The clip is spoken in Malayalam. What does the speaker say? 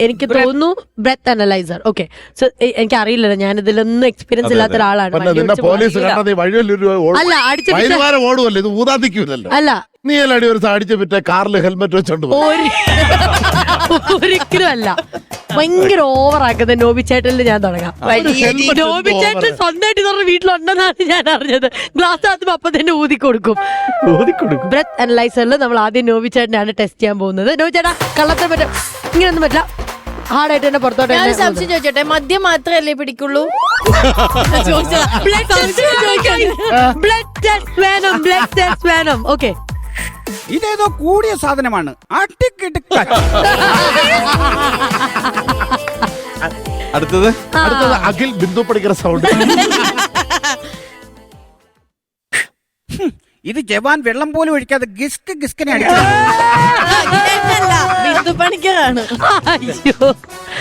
എനിക്ക് തോന്നുന്നു ബ്രെത്ത് അനലൈസർ. ഓക്കെ, സോ എനിക്ക് അറിയില്ലല്ലോ, ഞാൻ ഇതിലൊന്നും എക്സ്പീരിയൻസ് ഇല്ലാത്ത ഒരാളാണ്. പോലീസ് കണ്ടത് അല്ല അടിച്ചു ഓടുമല്ലോ, ഇത് ഊതാതിക്കൂലല്ലോ. അല്ല നീ അല്ല അടി ഒരു അടിച്ചു വിറ്റ കാറിൽ ഹെൽമെറ്റ് വെച്ചോണ്ട് ഒരിക്കലും അല്ല. ഭയങ്കര ഓവർ ആക്കുന്നത് നോബിച്ചേട്ടനിൽ ഞാൻ തുടങ്ങാം. നോബിച്ചേട്ടൻ സ്വന്തമായിട്ട് പറഞ്ഞ വീട്ടിലുണ്ടെന്നാണ് ഞാൻ അറിഞ്ഞത്. ഗ്ലാസ് ആദ്യം അപ്പൊ തന്നെ ഊതി കൊടുക്കും. ബ്രെത്ത് അനലൈസറിൽ നമ്മൾ ആദ്യം നോബിച്ചേട്ടനാണ് ടെസ്റ്റ് ചെയ്യാൻ പോകുന്നത്. നോബിച്ചേട്ടാ കള്ളത്തെ പറ്റും, ഇങ്ങനൊന്നും പറ്റില്ല, ഹാർഡായിട്ട് തന്നെ പുറത്തോട്ട്. ഞാൻ സംശയം ചോദിച്ചോട്ടെ, മദ്യം മാത്രമല്ലേ പിടിക്കുള്ളൂ? ബ്ലഡ് ടെസ്റ്റ് വേണം, ബ്ലഡ് ടെസ്റ്റ് വേണം. ഓക്കെ, ഇതേതോ കൂടിയ സാധനമാണ്. അടുത്തത് അഖിൽ ബിന്ദു പഠിക്കുന്ന സൗണ്ട്. ഇത് ജവാൻ വെള്ളം പോലും ഒഴിക്കാതെ ഗിസ്കിനെ അടിച്ചു. ബിന്ദു പണിക്കറാണ്. അയ്യോ